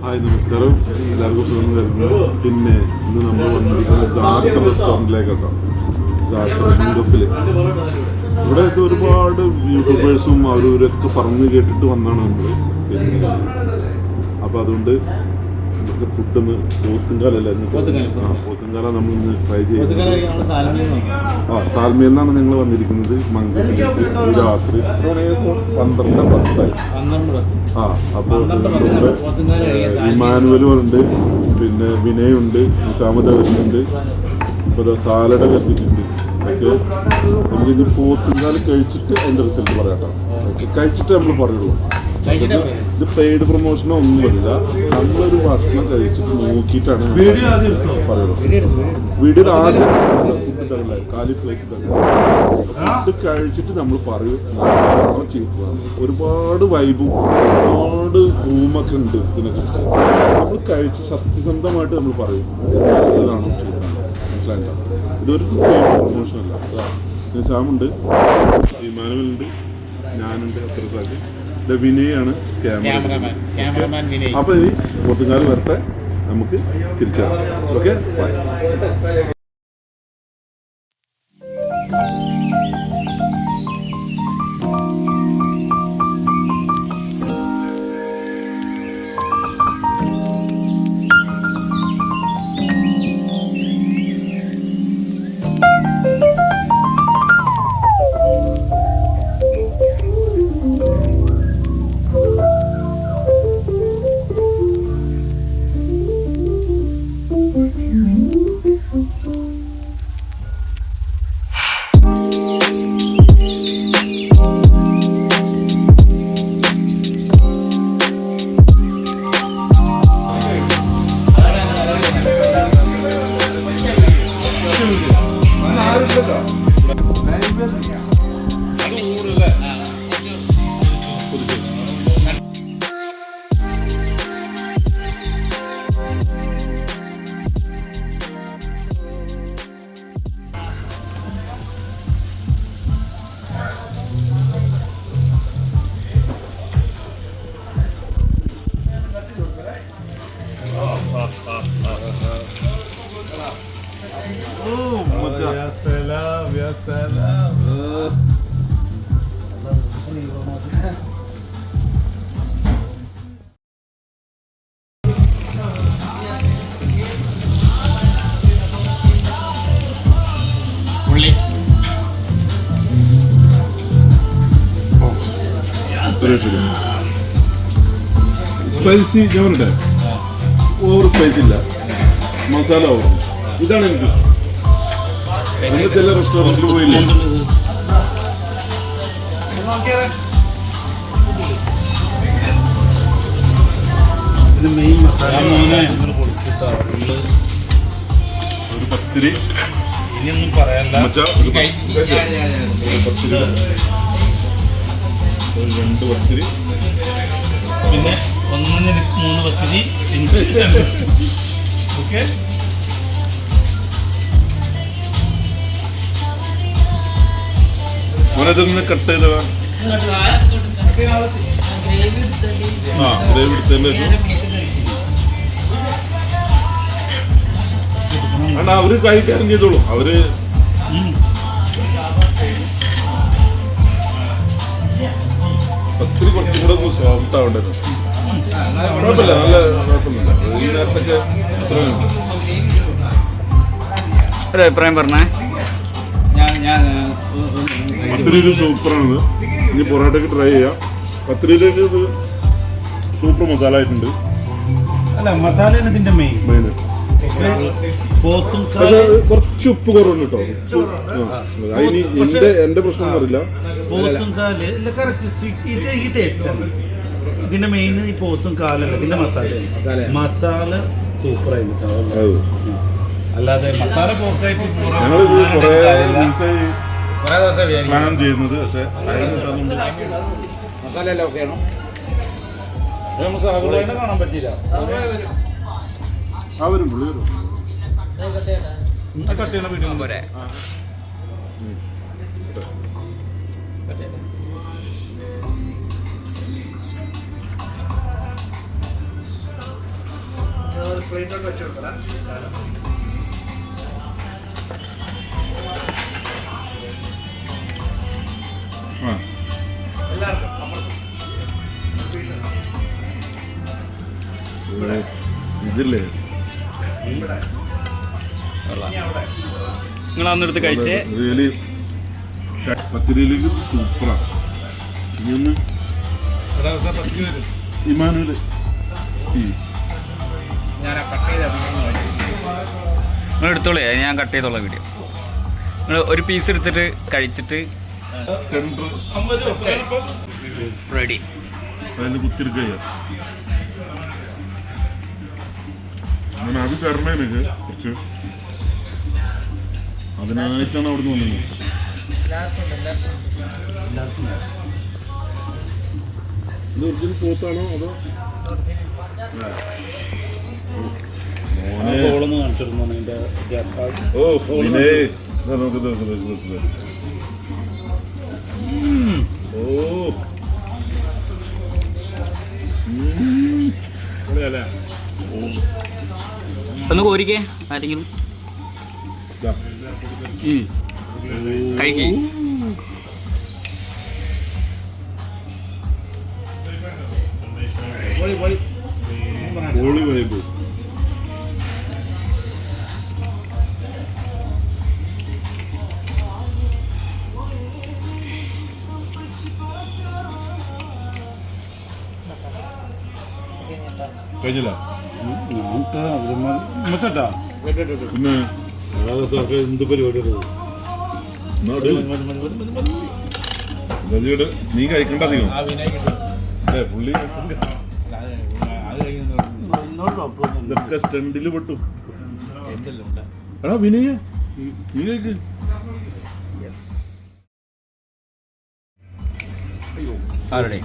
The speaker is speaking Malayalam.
ഹായ് നമസ്കാരം, എല്ലാവർക്കും സുഖം തരുന്നു. പിന്നെ ഇന്ന് നമ്മൾ വന്നിരിക്കുന്നത് ജാക്കർ റെസ്റ്റോറൻറ്റിലേക്കൊക്കെ. ജാക്കർ ഗപ്പിൽ ഇവിടെ ഒരുപാട് യൂട്യൂബേഴ്സും അവരൊക്കെ പറഞ്ഞു കേട്ടിട്ട് വന്നാണ് നമ്മൾ. പിന്നെ അപ്പോൾ അതുകൊണ്ട് ഇവിടുത്തെ ഫുഡൊന്ന് പോത്തുംകാലല്ല പോത്തുംകാല നമ്മളിന്ന് ട്രൈ ചെയ്യുന്നത്. സാൽമിയെന്നാണ് ഞങ്ങൾ വന്നിരിക്കുന്നത്. മംഗളൂരിലേക്ക് രാത്രി 12:10. അപ്പോൾ ഇമാനുവലും ഉണ്ട്, പിന്നെ വിനയുണ്ട്, നിസാമത വരുന്നുണ്ട്. ഇപ്പോൾ സാലഡൊക്കെ എത്തിയിട്ടുണ്ട്. ഓക്കെ, നമുക്കിത് പോത്തുംകാല കഴിച്ചിട്ട് അതിൻ്റെ റിസൾട്ട് പറയാം. ഓക്കെ, കഴിച്ചിട്ട് നമ്മൾ പറയുള്ളൂ. ഇത് പെയ്ഡ് പ്രൊമോഷനോ ഒന്നുമില്ല. നമ്മളൊരു ഭക്ഷണം കഴിച്ചിട്ട് നോക്കിയിട്ടാണ് പറയുള്ളൂ. വീഡിയോ ആദ്യം ഫുഡ് തരില്ല, കാലി പ്ലേറ്റ് തരില്ല. ഫുഡ് കഴിച്ചിട്ട് നമ്മൾ പറയും ചെയ്തതാണ്. ഒരുപാട് വൈബും ഒരുപാട് റൂമൊക്കെ ഉണ്ട് ഇതിനെക്കുറിച്ച്. നമ്മൾ കഴിച്ച് സത്യസന്ധമായിട്ട് നമ്മൾ പറയും ഇതാണ് ചെയ്തത്. മനസ്സിലായില്ല, ഇതൊരു പ്രൊമോഷനല്ല. നിസാമുണ്ട്, ഇമാനുവലുണ്ട്, ഞാനുണ്ട്, അത്രസാക്കി വിനയാണ് ക്യാമറമാൻ. അപ്പൊ ഇനി പോത്തുംകാൽ വരട്ടെ, നമുക്ക് തിരിച്ചറിയാം. Okay, by. يا سلام يا سلام. സ്പൈസി ഞാൻ പറയട്ടെ, ഓവർ സ്പൈസി ഇല്ല, മസാല ഓവർ. ഇതാണ് എനിക്ക് നമ്മൾ ചില റെസ്റ്റോറൻറ്റിൽ പോയില്ലേ, ഇത് മെയിൻ മസാല. ഒരു പത്തിരി ഇനിയൊന്നും പറയാനില്ല. ഒരു പത്തിരി, ഒരു 2 പത്തിരി, പിന്നെ 1-3 പത്തിരി. ഓക്കെ, മോനതൊന്ന് കട്ട് ചെയ്തവാ. ഗ്രേവി എടുത്തതിൻ്റെ അല്ല, അവര് കഴിക്കാരും ചെയ്തോളൂ. അവര് പത്തിരി കുറച്ചും കൂടെ ഒന്ന് സോഫ്റ്റ് ആവേണ്ടത്. കുഴപ്പമില്ല, നല്ല കുഴപ്പമൊന്നുമില്ല. ഈ നേരത്തൊക്കെ അത്രയുണ്ട്. ഒരു അഭിപ്രായം പറഞ്ഞേ. പത്തിരി സൂപ്പറാണ്. ഇനി പൊറോട്ടയ്ക്ക് ട്രൈ ചെയ്യാം. പത്തിരിയിലേക്ക് സൂപ്പർ മസാല ആയിട്ടുണ്ട്. അല്ല, മസാല ഇതിന്റെ മെയിൻ. കുറച്ച് ഉപ്പ് കുറവുണ്ട് കേട്ടോ. അതിന് എന്റെ പ്രശ്നം അറിയില്ല. പോത്തുംകാല് ഇത് ഈ ടേസ്റ്റ് ആണ് ഇതിന്റെ മെയിൻ. ഈ പോത്തും കാലല്ല, ഇതിന്റെ മസാല സൂപ്പർ ആയിട്ട്. അല്ലാതെ മസാല പോക്കായിട്ട് ഞങ്ങളിത് കുറേ പ്ലാൻ ചെയ്യുന്നത്. പക്ഷെ കാണാൻ പറ്റില്ല. അവരും പുള്ളി വരും. കട്ട് ചെയ്യണ വീഡിയോ പോരെ. ആ ഇതില്ലേ നിങ്ങൾ അന്നെടുത്ത് കഴിച്ചേ റിയലി പത്തിരിയിലേക്ക് സൂപ്പറാണ്. ഇനി ഇമാനുവല് നിങ്ങൾ എടുത്തോളേ, ഞാൻ കട്ട് ചെയ്തോളാം വീഡിയോ. നിങ്ങൾ ഒരു പീസ് എടുത്തിട്ട് കഴിച്ചിട്ട് റെഡി. അതിൽ കുത്തിരിക്കുക അങ്ങനെ അത് തരണേ എനിക്ക് കുറച്ച്. അതിനായിട്ടാണ് അവിടെ നിന്ന് വന്നത്. ഇത് ഒറിജിനൽ പോത്താണോ അതോ ഓ പിന്നെ ഓ ഒന്ന് കോരിക്കേ ആരെങ്കിലും കഴിക്കേ. കോളി വൈബ്. കഴിഞ്ഞില്ല പിന്നെ എന്ത് പരിപാടി നീ കഴിക്കണ്ട അധികം പുള്ളി ഇതൊക്കെ സ്റ്റണ്ടില് പെട്ടു. എടാ വിനയ നീ കഴിക്ക്. ആരുടെ